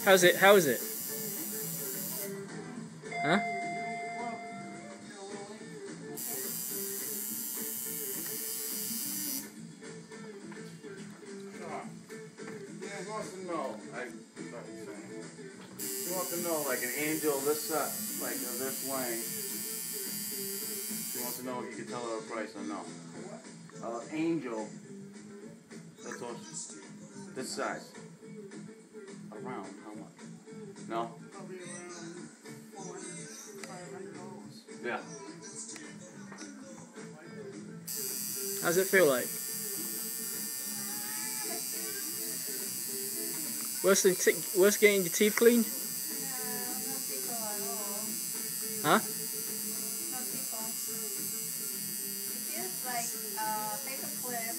How's it? How is it? Huh? He wants to know, he wants to know, like, an angel this like, this length. He wants to know if you can tell her a price or no. Angel, that's all, this size. Around, how much? No? Probably around $400, $500. Yeah. How's it feel like? Worse getting your teeth clean? No tickle at all. Huh? No tickle. It feels like paper clip